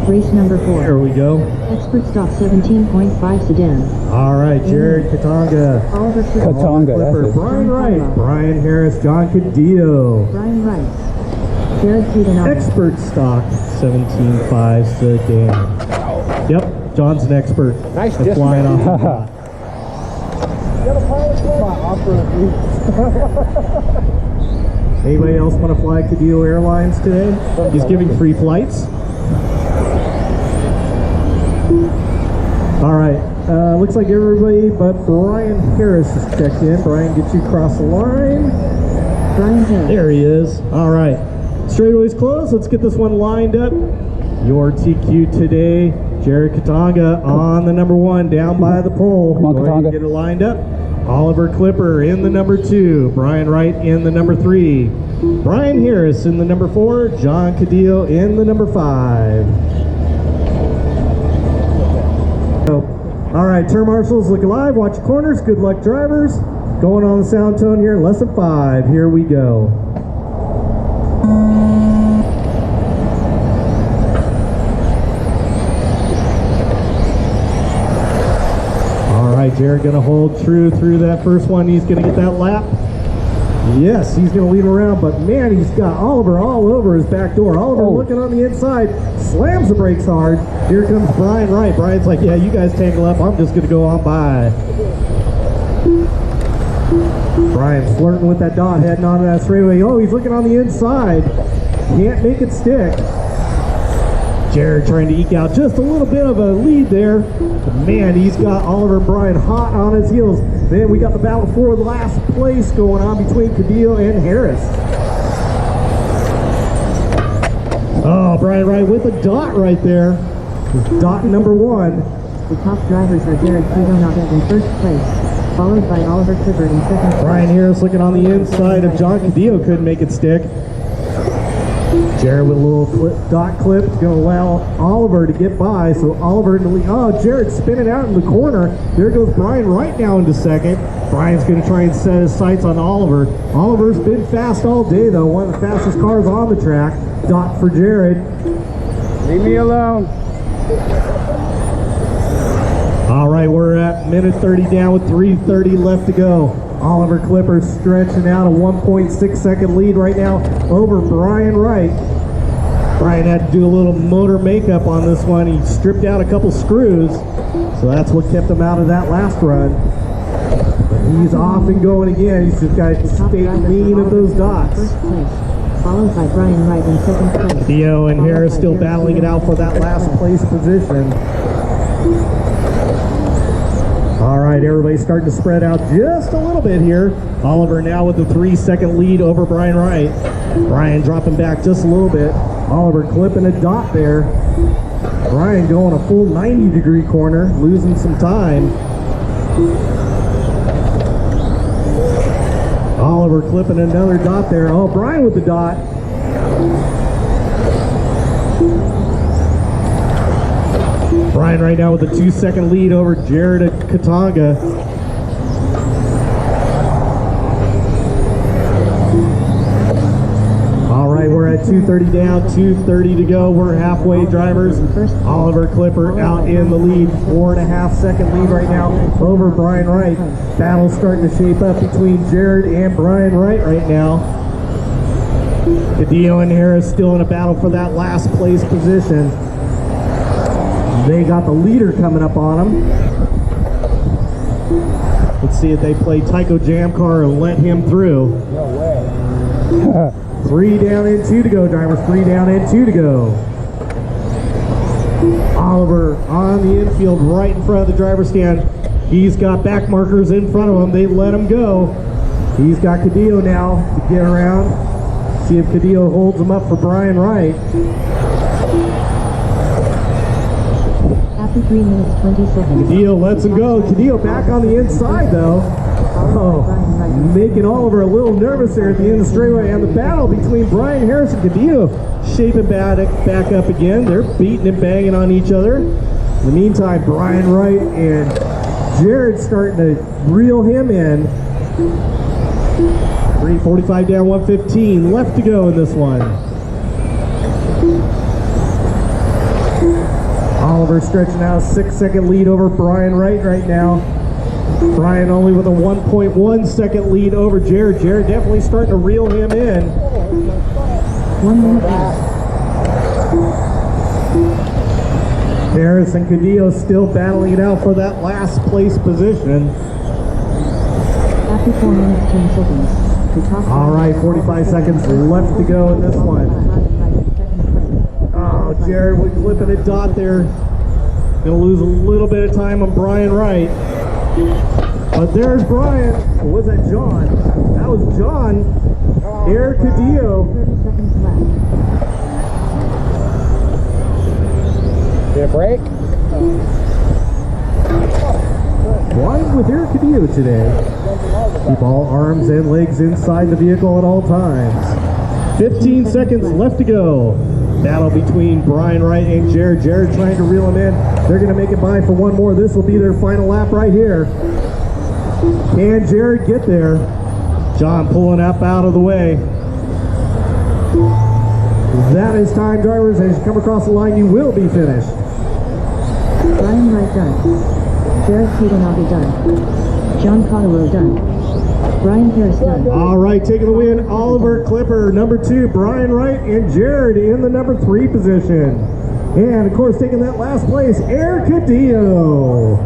Race number 4. Here we go. Expert stock 17.5 sedan. All right, Jared Katanga. Oliver Katanga, Clipper, that's it. Brian Wright, Brian Harris, John Cadillo. Brian Rice. Jared Katanga. Expert stock 17.5 sedan. Yep, John's an expert. Nice at flying off the lot. Anybody else want to fly Cadillo Airlines today? He's giving free flights. All right, looks like everybody but Brian Harris is checked in. Brian, get you across the line. Brian Harris. There he is. All right, straightaways closed. Let's get this one lined up. Your TQ today, Jared Katanga on the number 1 down by the pole. Come on, Go ahead and Katanga. get it lined up. Oliver Clipper in the number 2, Brian Wright in the number 3, Brian Harris in the number 4, John Cadillo in the number 5. All right, turn marshals, look alive, watch your corners, good luck drivers. Going on the sound tone here in less than 5, here we go. Jared gonna hold true through that first one. He's gonna get that lap. Yes, he's gonna lead him around, but man, he's got Oliver all over his back door. Oliver looking on the inside, slams the brakes hard. Here comes Brian Wright. Brian's like, yeah, you guys tangle up. I'm just gonna go on by. Brian flirting with that dot, heading onto that straightaway. Oh, he's looking on the inside. Can't make it stick. Jared trying to eke out just a little bit of a lead there. But man, he's got Oliver and Brian hot on his heels. Then we got the battle for last place going on between Cadillo and Harris. Oh, Brian Wright with a dot right there. Dot number 1. The top drivers are Jared Katanga in first place, followed by Oliver Clipper in second place. Brian Harris looking on the inside of John Cadillo, couldn't make it stick. Jared with a little dot clip is going to allow Oliver to get by, so Oliver in the lead. Oh, Jared spinning out in the corner. There goes Brian right now into second. Brian's going to try and set his sights on Oliver. Oliver's been fast all day, though. One of the fastest cars on the track. Dot for Jared. Leave me alone. All right, we're at minute 30 down with 3:30 left to go. Oliver Clipper stretching out a 1.6 second lead right now over Brian Wright. Brian had to do a little motor makeup on this one. He stripped out a couple screws, so that's what kept him out of that last run. But he's off and going again. He's just got to stay clean of those dots. First place, followed by Brian Wright in second place. Cadillo and Harris still battling it out for that last place position. All right, everybody's starting to spread out just a little bit here. Oliver now with the 3-second lead over Brian Wright. Brian dropping back just a little bit. Oliver clipping a dot there. Brian going a full 90-degree corner, losing some time. Oliver clipping another dot there. Oh, Brian with the dot. Brian right now with a 2-second lead over Jared Katanga. All right, we're at 2:30 down, 2:30 to go. We're halfway, drivers. Oliver Clipper out in the lead, 4.5-second lead right now over Brian Wright. Battle starting to shape up between Jared and Brian Wright right now. Cadillo and Harris still in a battle for that last place position. They got the leader coming up on them. Let's see if they play Tyco Jam Car and let him through. No way. 3 down and 2 to go, drivers. 3 down and 2 to go. Oliver on the infield right in front of the driver's stand. He's got back markers in front of him. They let him go. He's got Cadillo now to get around. See if Cadillo holds him up for Brian Wright. After 3 minutes 20 seconds. Cadillo lets him go. Cadillo back on the inside though. Oh, making Oliver a little nervous there at the end of the straightaway. And the battle between Brian Harris and Cadillo shaping back up again. They're beating and banging on each other. In the meantime, Brian Wright and Jared starting to reel him in. 3:45 down, 1:15 left to go in this one. Oliver stretching out a 6-second lead over Brian Wright right now. Brian only with a 1.1 second lead over Jared. Jared definitely starting to reel him in. 1 minute left. Harris and Cadillo still battling it out for that last place position. After 4 minutes 10 seconds. The top All right, 45 seconds left to go in this one. Oh, Jared was clipping a dot there. Gonna lose a little bit of time on Brian Wright. But there's Brian. Or was that John? That was John. Eric Cadillo. 30 seconds left. Did it break? Flying with Eric Cadillo today. Keep all arms and legs inside the vehicle at all times. 15 seconds left to go. Battle between Brian Wright and Jared. Jared trying to reel him in. They're going to make it by for one more. This will be their final lap right here. Can Jared get there? John pulling up out of the way. That is time, drivers. As you come across the line, you will be finished. Brian Wright done. Jared Kudonabe done. John Cotterill done. Brian Harris done. All right, taking the win, Oliver Clipper, number 2, Brian Wright, and Jared in the number 3 position. And of course, taking that last place, Eric Cadillo.